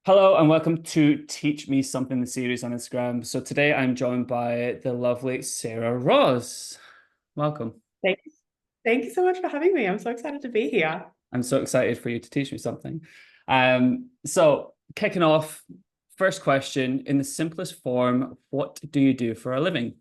Hello and welcome to Teach Me Something, the series on Instagram. So today I'm joined by the lovely Sarah Ross. Welcome. Thank you. Thank you so much for having me. I'm so excited to be here. I'm so excited for you to teach me something. So kicking off, first question, in the simplest form, what do you do for a living?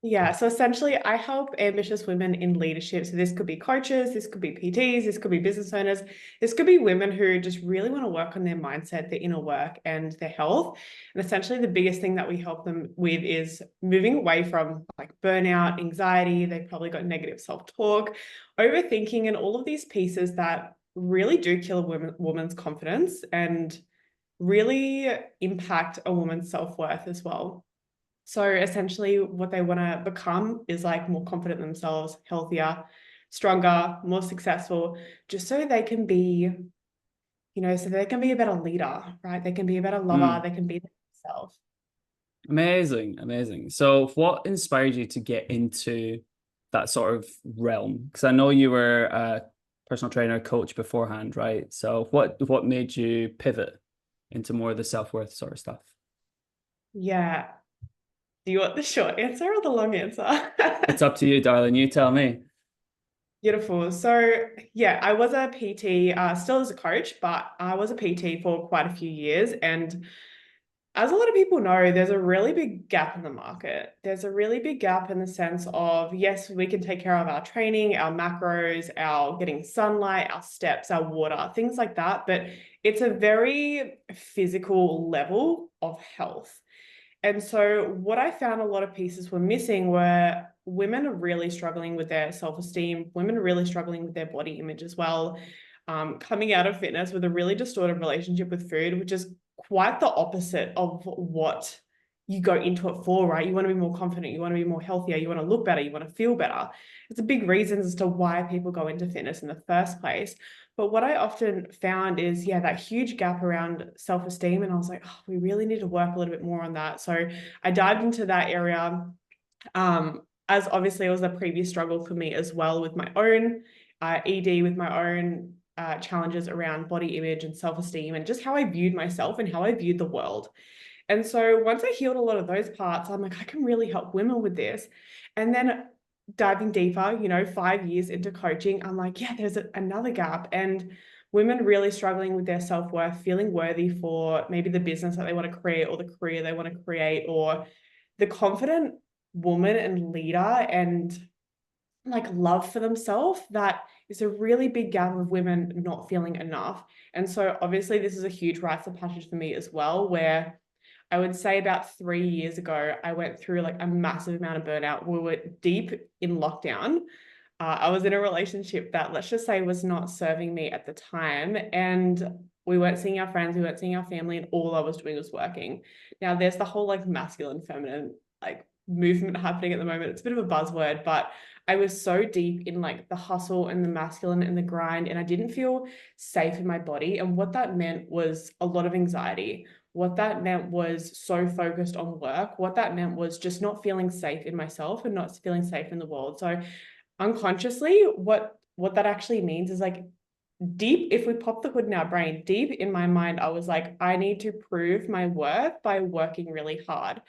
Yeah, so essentially, I help ambitious women in leadership. So this could be coaches, this could be PTs, this could be business owners, this could be women who just really want to work on their mindset, their inner work, and their health. And essentially, the biggest thing that we help them with is moving away from like burnout, anxiety. They've probably got negative self-talk, overthinking, and all of these pieces that really do kill a woman's confidence and really impact a woman's self-worth as well. So essentially, what they want to become is like more confident in themselves, healthier, stronger, more successful, just so they can be, so they can be a better leader, right? They can be a better lover, Mm, they can be themselves. amazing, amazing. So what inspired you to get into that sort of realm? Because I know you were a personal trainer, coach beforehand, right? So what made you pivot into more of the self-worth sort of stuff? Yeah. Do you want the short answer or the long answer? It's up to you, darling. You tell me. Beautiful. So, yeah, I was a PT, still as a coach, but I was a PT for quite a few years. And as a lot of people know, there's a really big gap in the market. There's a really big gap in the sense of, yes, we can take care of our training, our macros, our getting sunlight, our steps, our water, things like that. But it's a very physical level of health. And so what I found a lot of pieces were missing were women are really struggling with their self-esteem. Women are really struggling with their body image as well. Coming out of fitness with a really distorted relationship with food, which is quite the opposite of what you go into it for, right? You want to be more confident, you want to be more healthier, you want to look better, you want to feel better. It's a big reason as to why people go into fitness in the first place. But what I often found is, yeah, that huge gap around self-esteem. And I was like, oh, we really need to work a little bit more on that. So I dived into that area. As obviously it was a previous struggle for me as well with my own ED, with my own challenges around body image and self-esteem and just how I viewed myself and how I viewed the world. And so once I healed a lot of those parts, I'm like, I can really help women with this. And then diving deeper, 5 years into coaching, I'm like, yeah, there's another gap. And women really struggling with their self-worth, feeling worthy for maybe the business that they want to create or the career they want to create, or the confident woman and leader and like love for themselves that is a really big gap of women not feeling enough. And so obviously this is a huge rites of passage for me as well, where I would say about 3 years ago, I went through like a massive amount of burnout. We were deep in lockdown. I was in a relationship that, let's just say, was not serving me at the time. And we weren't seeing our friends, we weren't seeing our family, and all I was doing was working. Now, there's the whole like masculine, feminine, like movement happening at the moment. It's a bit of a buzzword, but I was so deep in like the hustle and the masculine and the grind, and I didn't feel safe in my body. And what that meant was a lot of anxiety. What that meant was so focused on work. What that meant was just not feeling safe in myself and not feeling safe in the world. So unconsciously, what that actually means is like deep, if we pop the hood in our brain, deep in my mind, I was like, I need to prove my worth by working really hard.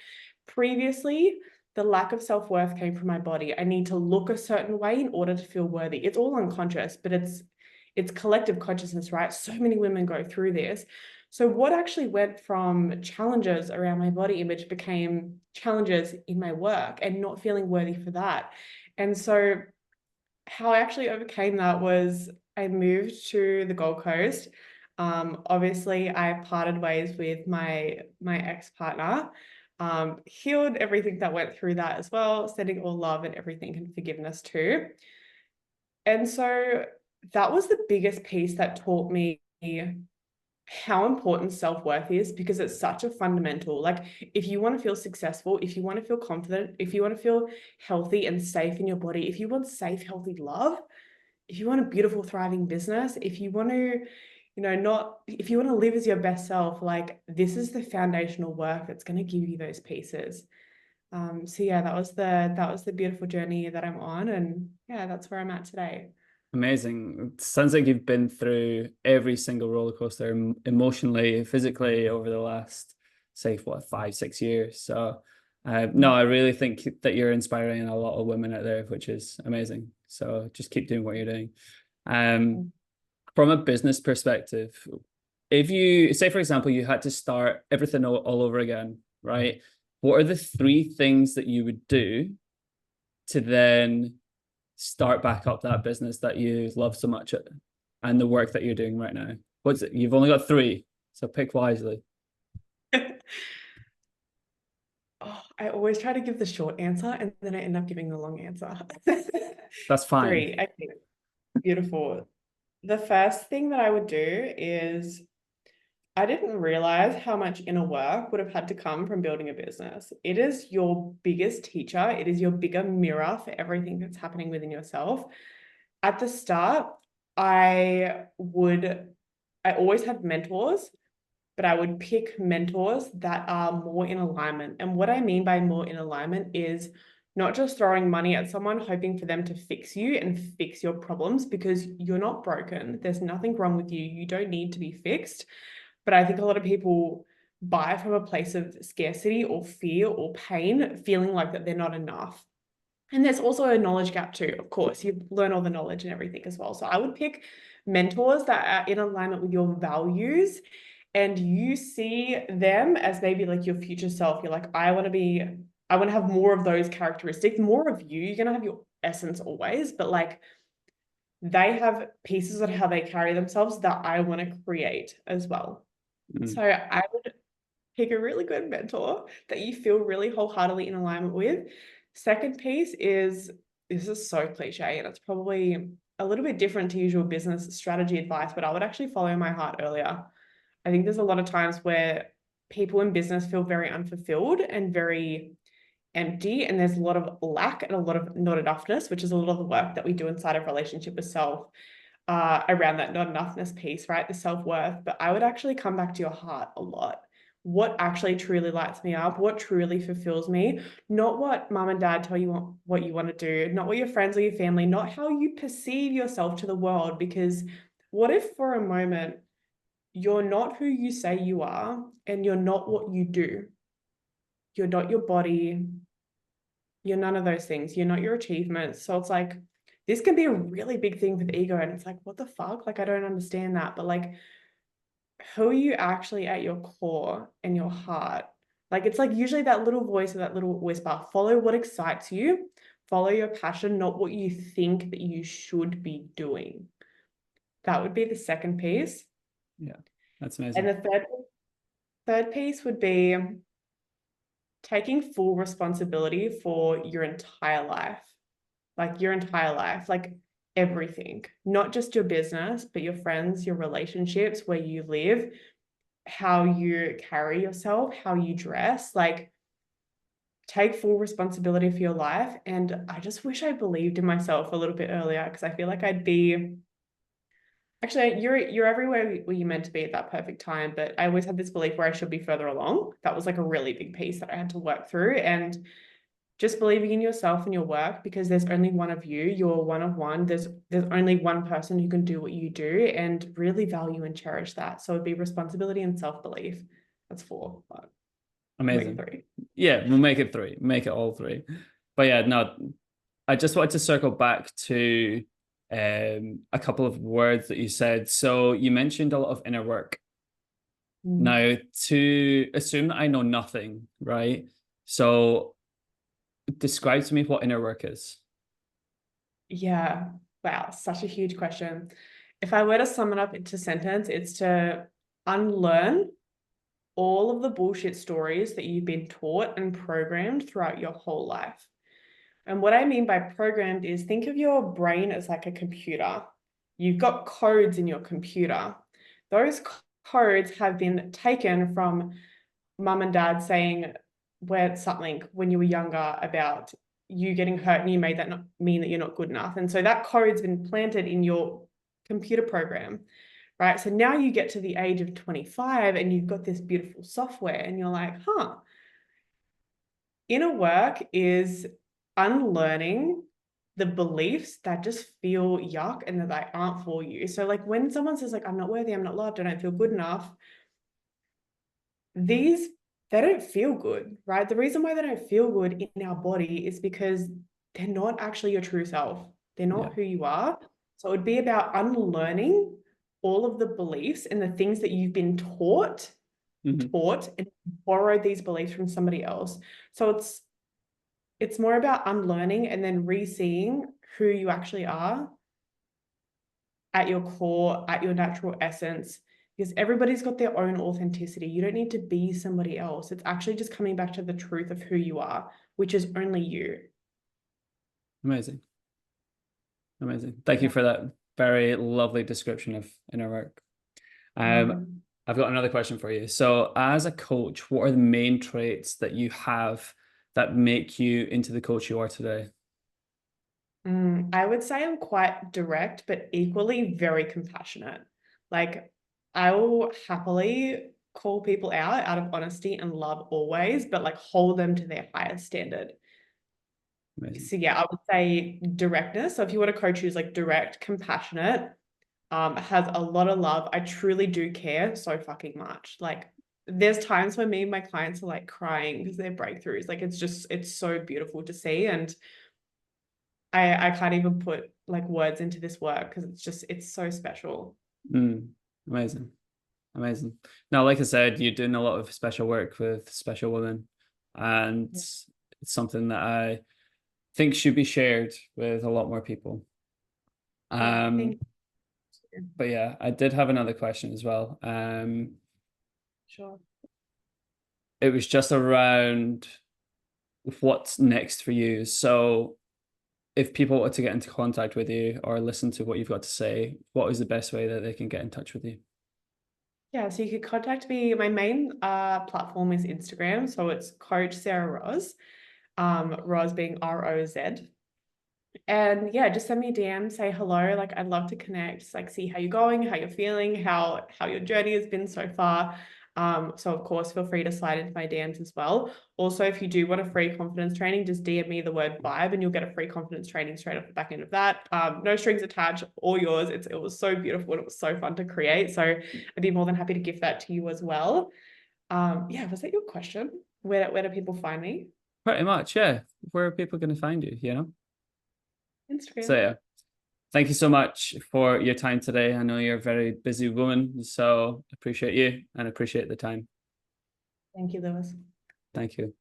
Previously, the lack of self-worth came from my body. I need to look a certain way in order to feel worthy. It's all unconscious, but it's collective consciousness, right? So many women go through this. So what actually went from challenges around my body image became challenges in my work and not feeling worthy for that. And so how I actually overcame that was I moved to the Gold Coast. Obviously, I parted ways with my ex-partner, healed everything that went through that as well, sending all love and everything and forgiveness too. And so that was the biggest piece that taught me how important self-worth is because it's such a fundamental. Like, if you want to feel successful, if you want to feel confident, if you want to feel healthy and safe in your body, if you want safe, healthy love, if you want a beautiful, thriving business, if you want to, not, if you want to live as your best self, like this is the foundational work that's going to give you those pieces. So yeah, that was the beautiful journey that I'm on. And yeah, that's where I'm at today. Amazing. It sounds like you've been through every single roller coaster emotionally, physically over the last, say, what, 5, 6 years. So, no, I really think that you're inspiring a lot of women out there, which is amazing. So just keep doing what you're doing. Um, from a business perspective, if you say, for example, you had to start everything all over again, right? What are the three things that you would do to then start back up that business that you love so much and the work that you're doing right now? What's it? You've only got three, so pick wisely. Oh, I always try to give the short answer and then I end up giving the long answer. That's fine. Three, okay, beautiful. The first thing that I would do is I didn't realize how much inner work would have had to come from building a business. It is your biggest teacher. It is your bigger mirror for everything that's happening within yourself. At the start, I always had mentors, but I would pick mentors that are more in alignment. And what I mean by more in alignment is not just throwing money at someone, hoping for them to fix you and fix your problems, because you're not broken. There's nothing wrong with you. You don't need to be fixed. But I think a lot of people buy from a place of scarcity or fear or pain, feeling like that they're not enough. And there's also a knowledge gap too. Of course, you learn all the knowledge and everything as well. So I would pick mentors that are in alignment with your values and you see them as maybe like your future self. You're like, I want to have more of those characteristics, more of you. You're going to have your essence always, but like they have pieces of how they carry themselves that I want to create as well. So I would pick a really good mentor that you feel really wholeheartedly in alignment with. Second piece is, this is so cliche and it's probably a little bit different to usual business strategy advice, but I would actually follow my heart earlier. I think there's a lot of times where people in business feel very unfulfilled and very empty, and there's a lot of lack and a lot of not enoughness, which is a lot of the work that we do inside of relationship with self, around that not enoughness piece, right? The self-worth. But I would actually come back to your heart a lot. What actually truly lights me up, what truly fulfills me, not what mom and dad tell you what you want to do, not what your friends or your family, not how you perceive yourself to the world. Because what if for a moment you're not who you say you are and you're not what you do? You're not your body, you're none of those things, you're not your achievements. So it's like, this can be a really big thing with ego. And it's like, what the fuck? Like, I don't understand that. But like, who are you actually at your core and your heart? Like, it's like usually that little voice or that little whisper, follow what excites you, follow your passion, not what you think that you should be doing. That would be the second piece. Yeah, that's And amazing. the third piece would be taking full responsibility for your entire life. Like your entire life, like everything, not just your business, but your friends, your relationships, where you live, how you carry yourself, how you dress, like take full responsibility for your life. And I just wish I believed in myself a little bit earlier, because I feel like I'd be actually, you're everywhere where you're meant to be at that perfect time. But I always had this belief where I should be further along. That was like a really big piece that I had to work through. And just believing in yourself and your work, because there's only one of you, you're one of one. There's only one person who can do what you do, and really value and cherish that. So it'd be responsibility and self-belief. That's four, but make it Amazing. three. Yeah, we'll make it three. Make it all three. But yeah, no, I just wanted to circle back to a couple of words that you said. So you mentioned a lot of inner work. Mm. Now, to assume that I know nothing, right? So describe to me what inner work is. Yeah. Wow. Such a huge question. If I were to sum it up into a sentence, it's to unlearn all of the bullshit stories that you've been taught and programmed throughout your whole life. And what I mean by programmed is, think of your brain as like a computer. You've got codes in your computer. Those codes have been taken from mum and dad saying where something when you were younger about you getting hurt, and you made that not mean that you're not good enough. And so that code's been planted in your computer program, right? So now you get to the age of 25 and you've got this beautiful software and you're like, inner work is unlearning the beliefs that just feel yuck and that they aren't for you. So like when someone says like, I'm not worthy, I'm not loved, I don't feel good enough, these, they don't feel good, right? The reason why they don't feel good in our body is because they're not actually your true self. They're Yeah. not who you are. So it would be about unlearning all of the beliefs and the things that you've been taught and borrowed these beliefs from somebody else. So it's more about unlearning and then re-seeing who you actually are at your core, at your natural essence, because everybody's got their own authenticity. You don't need to be somebody else. It's actually just coming back to the truth of who you are, which is only you. Amazing. Amazing. Thank you for that very lovely description of inner work. I've got another question for you. So as a coach, what are the main traits that you have that make you into the coach you are today? I would say I'm quite direct, but equally very compassionate. Like I will happily call people out of honesty and love always, but like hold them to their highest standard. Amazing. So yeah, I would say directness. So if you want to coach who's like direct, compassionate, has a lot of love. I truly do care so fucking much. Like there's times when me and my clients are like crying because they're breakthroughs. Like it's so beautiful to see. And I can't even put like words into this work because it's so special. Amazing. Amazing. Now, like I said, you're doing a lot of special work with special women, and it's something that I think should be shared with a lot more people. Thank you. But yeah, I did have another question as well. Sure. It was just around what's next for you. So if people want to get into contact with you or listen to what you've got to say, what is the best way that they can get in touch with you? Yeah, so you could contact me. My main platform is Instagram. So it's Coach Sarah Roz, Roz being ROZ. And yeah, just send me a DM, say hello. Like I'd love to connect, like see how you're going, how you're feeling, how your journey has been so far. So of course, feel free to slide into my DMs as well. Also, if you do want a free confidence training, just DM me the word vibe and you'll get a free confidence training straight off the back end of that. No strings attached, all yours. It was so beautiful and it was so fun to create. So I'd be more than happy to give that to you as well. Yeah, was that your question? Where do people find me? Pretty much, yeah. Where are people going to find you, you know? So Instagram. yeah, thank you so much for your time today. I know you're a very busy woman, so appreciate you and appreciate the time. Thank you, Lewis. Thank you.